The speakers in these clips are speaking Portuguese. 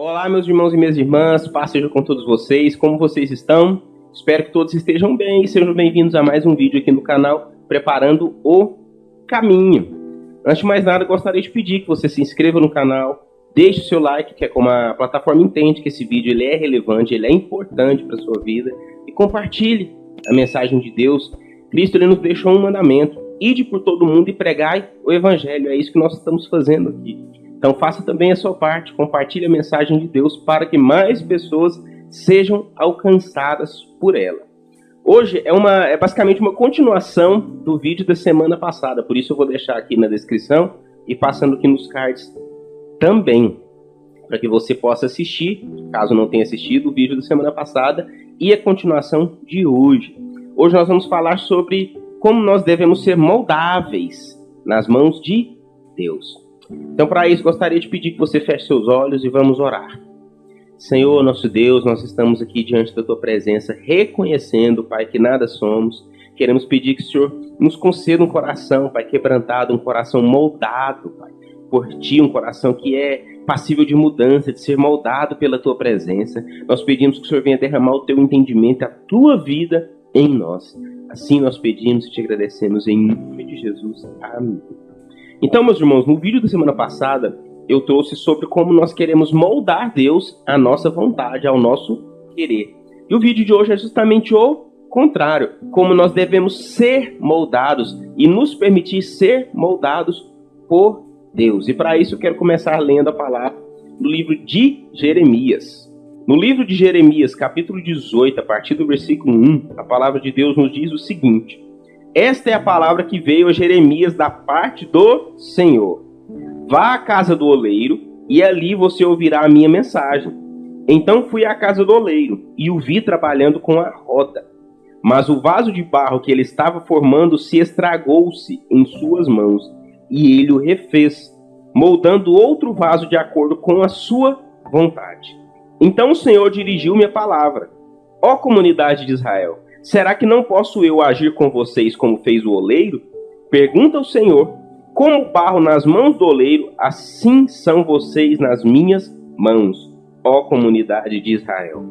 Olá, meus irmãos e minhas irmãs, paz seja com todos vocês, como vocês estão? Espero que todos estejam bem e sejam bem-vindos a mais um vídeo aqui no canal, Preparando o Caminho. Antes de mais nada, gostaria de pedir que você se inscreva no canal, deixe o seu like, que é como a plataforma entende que esse vídeo ele é relevante, ele é importante para a sua vida, e compartilhe a mensagem de Deus. Cristo ele nos deixou um mandamento: ide por todo mundo e pregai o Evangelho. É isso que nós estamos fazendo aqui. Então faça também a sua parte, compartilhe a mensagem de Deus para que mais pessoas sejam alcançadas por ela. Hoje é basicamente uma continuação do vídeo da semana passada, por isso eu vou deixar aqui na descrição e passando aqui nos cards também, para que você possa assistir, caso não tenha assistido, o vídeo da semana passada e a continuação de hoje. Hoje nós vamos falar sobre como nós devemos ser moldáveis nas mãos de Deus. Então, para isso, gostaria de pedir que você feche seus olhos e vamos orar. Senhor, nosso Deus, nós estamos aqui diante da Tua presença, reconhecendo, Pai, que nada somos. Queremos pedir que o Senhor nos conceda um coração, Pai, quebrantado, um coração moldado, Pai, por Ti, um coração que é passível de mudança, de ser moldado pela Tua presença. Nós pedimos que o Senhor venha derramar o Teu entendimento, a Tua vida em nós. Assim nós pedimos e Te agradecemos em nome de Jesus. Amém. Então, meus irmãos, no vídeo da semana passada, eu trouxe sobre como nós queremos moldar Deus à nossa vontade, ao nosso querer. E o vídeo de hoje é justamente o contrário, como nós devemos ser moldados e nos permitir ser moldados por Deus. E para isso eu quero começar lendo a palavra do livro de Jeremias. No livro de Jeremias, capítulo 18, a partir do versículo 1, a palavra de Deus nos diz o seguinte: esta é a palavra que veio a Jeremias da parte do Senhor. Vá à casa do oleiro, e ali você ouvirá a minha mensagem. Então fui à casa do oleiro, e o vi trabalhando com a roda. Mas o vaso de barro que ele estava formando se estragou-se em suas mãos, e ele o refez, moldando outro vaso de acordo com a sua vontade. Então o Senhor dirigiu-me a palavra: ó comunidade de Israel, será que não posso eu agir com vocês como fez o oleiro? Pergunta ao Senhor: como o barro nas mãos do oleiro, assim são vocês nas minhas mãos, ó comunidade de Israel.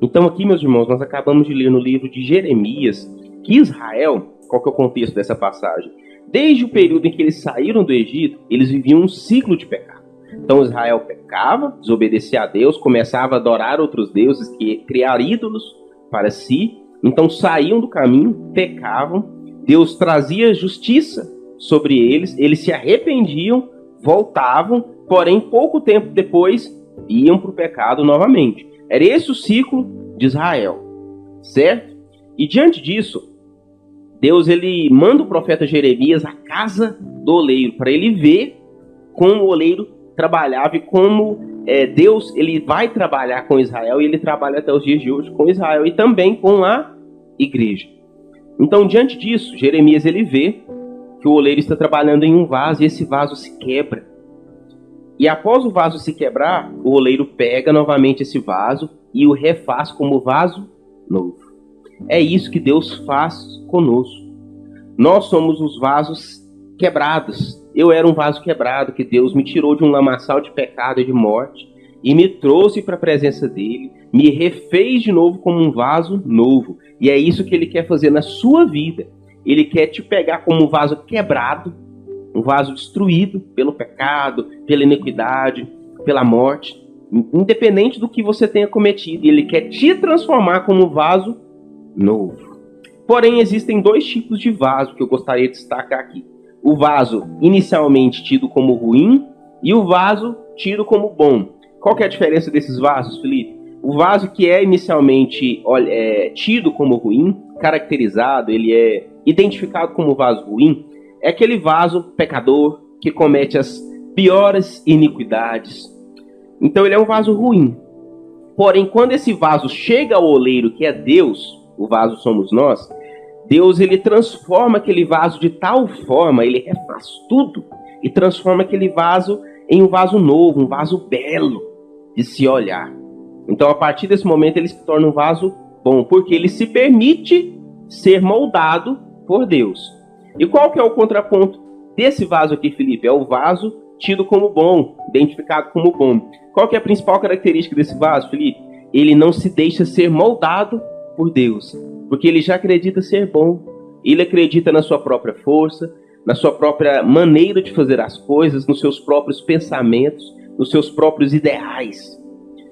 Então aqui, meus irmãos, nós acabamos de ler no livro de Jeremias que Israel, qual que é o contexto dessa passagem? Desde o período em que eles saíram do Egito, eles viviam um ciclo de pecado. Então Israel pecava, desobedecia a Deus, começava a adorar outros deuses, criar ídolos para si. Então saíam do caminho, pecavam, Deus trazia justiça sobre eles, eles se arrependiam, voltavam, porém pouco tempo depois iam para o pecado novamente. Era esse o ciclo de Israel, certo? E diante disso, Deus ele manda o profeta Jeremias à casa do oleiro, para ele ver como o oleiro trabalhava e como Deus ele vai trabalhar com Israel, e ele trabalha até os dias de hoje com Israel e também com a igreja. Então, diante disso, Jeremias ele vê que o oleiro está trabalhando em um vaso e esse vaso se quebra. E após o vaso se quebrar, o oleiro pega novamente esse vaso e o refaz como vaso novo. É isso que Deus faz conosco. Nós somos os vasos quebrados. Eu era um vaso quebrado que Deus me tirou de um lamaçal de pecado e de morte e me trouxe para a presença dele, me refez de novo como um vaso novo. E é isso que ele quer fazer na sua vida. Ele quer te pegar como um vaso quebrado, um vaso destruído pelo pecado, pela iniquidade, pela morte, independente do que você tenha cometido. Ele quer te transformar como um vaso novo. Porém, existem dois tipos de vaso que eu gostaria de destacar aqui. O vaso inicialmente tido como ruim e o vaso tido como bom. Qual que é a diferença desses vasos, Felipe? O vaso que é inicialmente tido como ruim, caracterizado, ele é identificado como vaso ruim, é aquele vaso pecador que comete as piores iniquidades. Então ele é um vaso ruim. Porém, quando esse vaso chega ao oleiro, que é Deus, o vaso somos nós, Deus ele transforma aquele vaso de tal forma, ele refaz tudo e transforma aquele vaso em um vaso novo, um vaso belo de se olhar. Então, a partir desse momento, ele se torna um vaso bom, porque ele se permite ser moldado por Deus. E qual que é o contraponto desse vaso aqui, Felipe? É o vaso tido como bom, identificado como bom. Qual que é a principal característica desse vaso, Felipe? Ele não se deixa ser moldado por Deus, porque ele já acredita ser bom. Ele acredita na sua própria força, na sua própria maneira de fazer as coisas, nos seus próprios pensamentos, nos seus próprios ideais.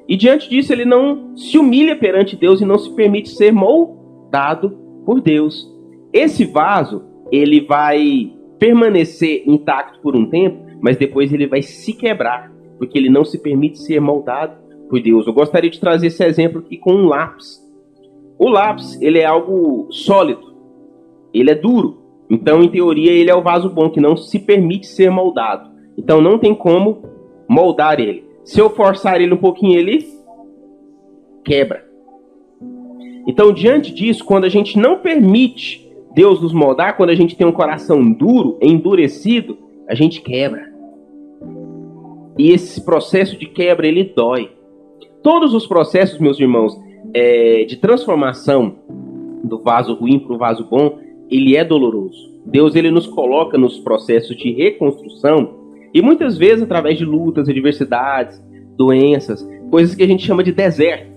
E diante disso, ele não se humilha perante Deus e não se permite ser moldado por Deus. Esse vaso, ele vai permanecer intacto por um tempo, mas depois ele vai se quebrar, porque ele não se permite ser moldado por Deus. Eu gostaria de trazer esse exemplo aqui com um lápis. O lápis, ele é algo sólido, ele é duro. Então, em teoria, ele é o vaso bom, que não se permite ser moldado. Então, não tem como moldar ele. Se eu forçar ele um pouquinho, ele quebra. Então, diante disso, quando a gente não permite Deus nos moldar, quando a gente tem um coração duro, endurecido, a gente quebra. E esse processo de quebra, ele dói. Todos os processos, meus irmãos, de transformação do vaso ruim para o vaso bom, ele é doloroso. Deus, ele nos coloca nos processos de reconstrução, e muitas vezes através de lutas, adversidades, doenças, coisas que a gente chama de deserto.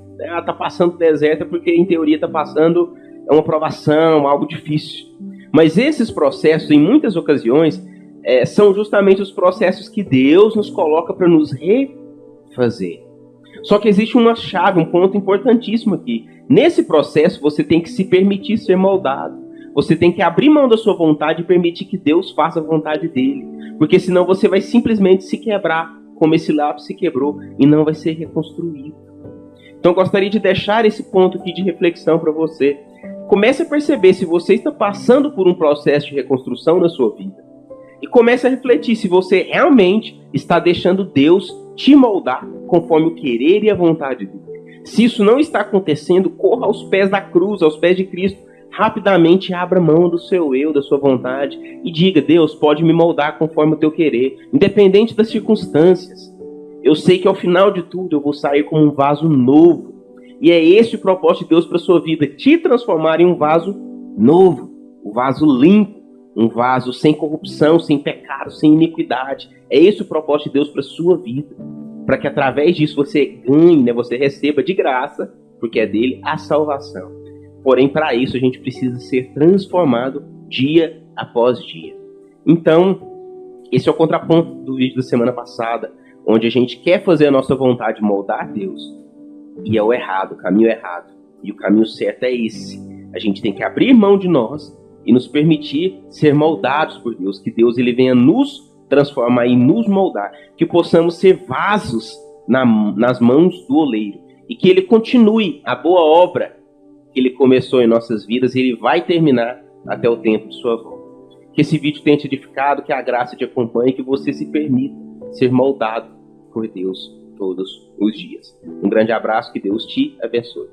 Tá passando deserto porque em teoria está passando uma provação, algo difícil. Mas esses processos, em muitas ocasiões, são justamente os processos que Deus nos coloca para nos refazer. Só que existe uma chave, um ponto importantíssimo aqui. Nesse processo, você tem que se permitir ser moldado. Você tem que abrir mão da sua vontade e permitir que Deus faça a vontade dele. Porque senão você vai simplesmente se quebrar, como esse lápis se quebrou, e não vai ser reconstruído. Então eu gostaria de deixar esse ponto aqui de reflexão para você. Comece a perceber se você está passando por um processo de reconstrução na sua vida. E comece a refletir se você realmente está deixando Deus te moldar conforme o querer e a vontade dele. Se isso não está acontecendo, corra aos pés da cruz, aos pés de Cristo. Rapidamente abra mão do seu eu, da sua vontade e diga: Deus, pode me moldar conforme o teu querer, independente das circunstâncias. Eu sei que ao final de tudo eu vou sair como um vaso novo. E é esse o propósito de Deus para a sua vida, te transformar em um vaso novo, um vaso limpo, um vaso sem corrupção, sem pecado, sem iniquidade. É esse o propósito de Deus para a sua vida, para que através disso você ganhe, você receba de graça, porque é dele, a salvação. Porém, para isso a gente precisa ser transformado dia após dia. Então, esse é o contraponto do vídeo da semana passada, onde a gente quer fazer a nossa vontade moldar Deus, e é o errado, o caminho errado. E o caminho certo é esse. A gente tem que abrir mão de nós e nos permitir ser moldados por Deus, que Deus ele venha nos transformar e nos moldar, que possamos ser vasos nas mãos do oleiro, e que ele continue a boa obra que ele começou em nossas vidas e ele vai terminar até o tempo de sua volta. Que esse vídeo tenha te edificado, que a graça te acompanhe, que você se permita ser moldado por Deus todos os dias. Um grande abraço, que Deus te abençoe.